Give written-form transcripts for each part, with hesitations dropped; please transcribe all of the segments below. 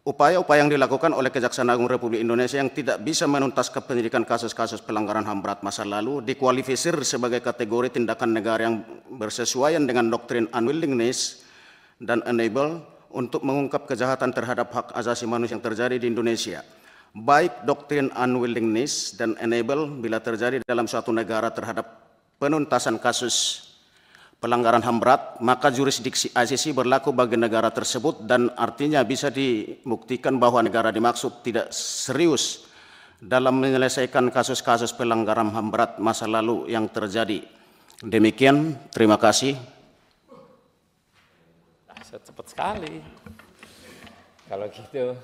upaya-upaya yang dilakukan oleh Kejaksaan Agung Republik Indonesia yang tidak bisa menuntaskan penyidikan kasus-kasus pelanggaran HAM berat masa lalu dikualifisir sebagai kategori tindakan negara yang bersesuaian dengan doktrin unwillingness dan enable untuk mengungkap kejahatan terhadap hak asasi manusia yang terjadi di Indonesia. Baik doktrin unwillingness dan enable bila terjadi dalam suatu negara terhadap penuntasan kasus pelanggaran HAM berat, maka jurisdiksi ICC berlaku bagi negara tersebut dan artinya bisa dibuktikan bahwa negara dimaksud tidak serius dalam menyelesaikan kasus-kasus pelanggaran HAM berat masa lalu yang terjadi. Demikian, terima kasih. Cepat sekali. Kalau gitu.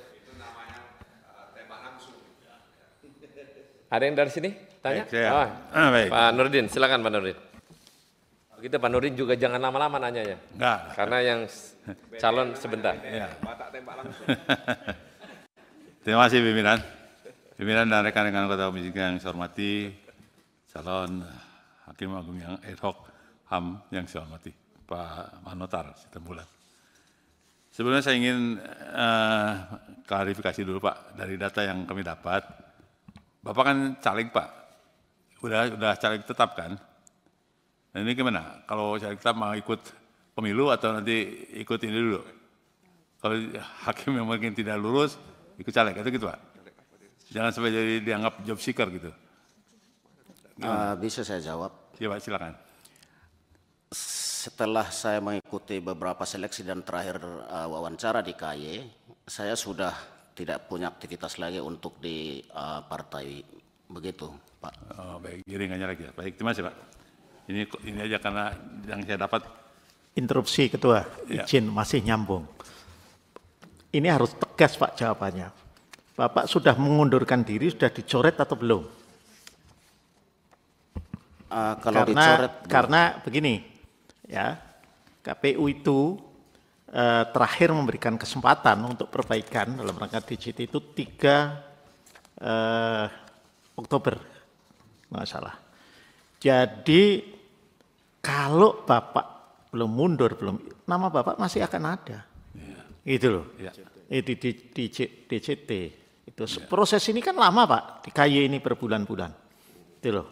Ada yang dari sini? Tanya? Baik. Pak Nurdin, silakan Pak Nurdin. Begitu Pak Nurdin juga jangan lama-lama nanyanya. Enggak. Karena yang calon sebentar. Ya. Terima kasih pimpinan. Pimpinan dan rekan-rekan anggota komisi yang saya hormati, calon Hakim Agung yang ad hoc HAM yang saya hormati, Pak Manotar Sitembulan. Sebelumnya saya ingin klarifikasi dulu Pak, dari data yang kami dapat, Bapak kan caleg Pak, udah caleg tetap kan? Nah ini gimana? Kalau caleg tetap mau ikut pemilu atau nanti ikut ini dulu? Kalau hakim yang mungkin tidak lulus, ikut caleg, itu gitu Pak? Jangan sampai jadi dianggap job seeker gitu. Bisa saya jawab? Ya Pak, silakan. Setelah saya mengikuti beberapa seleksi dan terakhir wawancara di KY, saya sudah tidak punya aktivitas lagi untuk di partai, begitu Pak. Oh, baik, jaringannya lagi ya. Baik, terima kasih Pak. Ini aja karena yang saya dapat. Interupsi Ketua, izin masih nyambung. Ini harus tegas Pak jawabannya. Bapak sudah mengundurkan diri, sudah dicoret atau belum? Kalau dicoret, karena begini, ya KPU itu terakhir memberikan kesempatan untuk perbaikan dalam rangka DJT itu 3 Oktober, nggak salah. Jadi kalau Bapak belum mundur, nama Bapak masih akan ada, gitu loh. Di DJT itu proses ini kan lama Pak, di KY ini berbulan-bulan, gitu loh.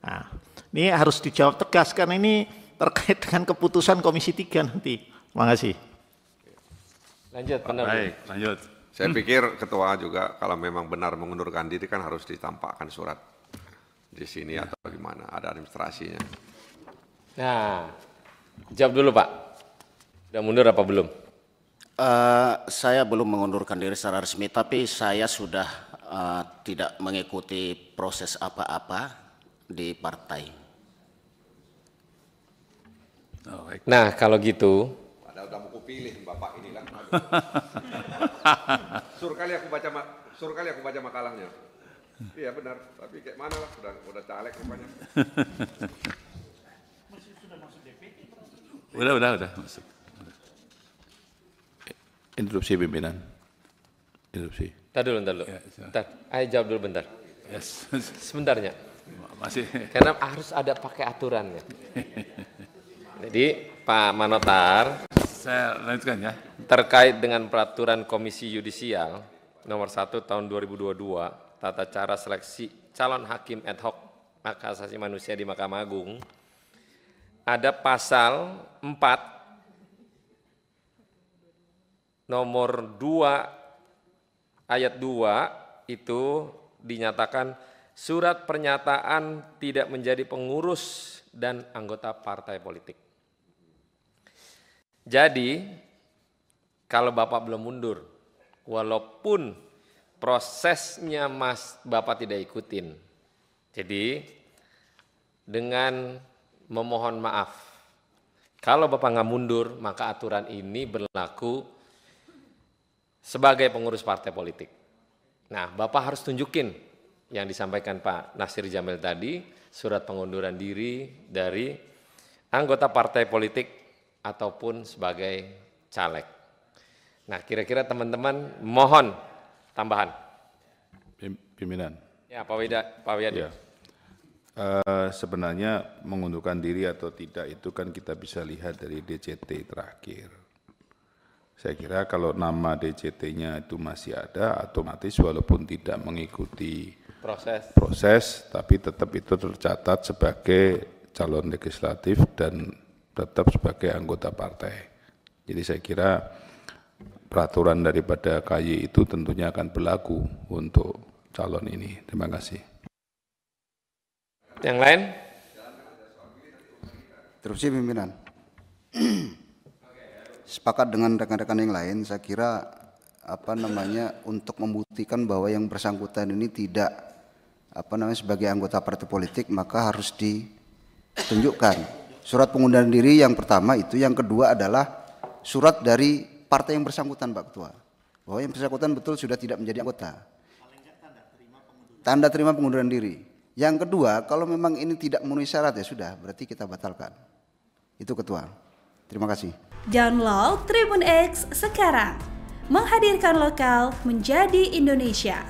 Nah, ini harus dijawab tegas karena ini terkait dengan keputusan Komisi 3 nanti. Terima kasih. Lanjut, benar. Baik, lanjut. Saya pikir Ketua juga kalau memang benar mengundurkan diri kan harus ditampakkan surat di sini atau di mana, ada administrasinya. Nah, jawab dulu Pak. Udah mundur apa belum? Saya belum mengundurkan diri secara resmi, tapi saya sudah tidak mengikuti proses apa-apa di partai. Oh, baik. Nah, kalau gitu. Padahal udah mau pilih Bapak ini kan. Suruh kali aku baca makalahnya. Iya benar, tapi kayak mana lah, udah caleg rupanya. Udah masuk. Interupsi pimpinan. Interupsi. Bentar dulu. Ya, Bentar, ayo jawab dulu bentar. Yes. Sebentarnya. Masih. Karena harus ada pakai aturannya. Jadi Pak Manotar, Saya lanjutkan ya. terkait dengan peraturan Komisi Yudisial nomor 1 tahun 2022 tata cara seleksi calon hakim ad hoc hak asasi manusia di Mahkamah Agung, ada pasal 4 nomor 2 ayat 2 itu dinyatakan surat pernyataan tidak menjadi pengurus dan anggota partai politik. Jadi, kalau Bapak belum mundur, walaupun prosesnya Bapak tidak ikutin, jadi dengan memohon maaf, kalau Bapak nggak mundur, maka aturan ini berlaku sebagai pengurus partai politik. Nah, Bapak harus tunjukin yang disampaikan Pak Nasir Jamil tadi, surat pengunduran diri dari anggota partai politik ataupun sebagai caleg. Nah, kira-kira teman-teman mohon tambahan. Pimpinan. Ya, Pak Wiyadi. Ya. Sebenarnya mengundurkan diri atau tidak itu kan kita bisa lihat dari DJT terakhir. Saya kira kalau nama DCT-nya itu masih ada, otomatis walaupun tidak mengikuti proses, tapi tetap itu tercatat sebagai calon legislatif dan tetap sebagai anggota partai. Jadi saya kira peraturan daripada KY itu tentunya akan berlaku untuk calon ini. Terima kasih. Yang lain? Interupsi pimpinan. Sepakat dengan rekan-rekan yang lain, saya kira untuk membuktikan bahwa yang bersangkutan ini tidak sebagai anggota partai politik, maka harus ditunjukkan surat pengunduran diri yang pertama itu, yang kedua adalah surat dari partai yang bersangkutan, Pak Ketua, bahwa yang bersangkutan betul sudah tidak menjadi anggota. Tanda terima pengunduran diri. Yang kedua, kalau memang ini tidak memenuhi syarat ya sudah, berarti kita batalkan. Itu Ketua. Terima kasih. Download Tribun X sekarang. Menghadirkan lokal menjadi Indonesia.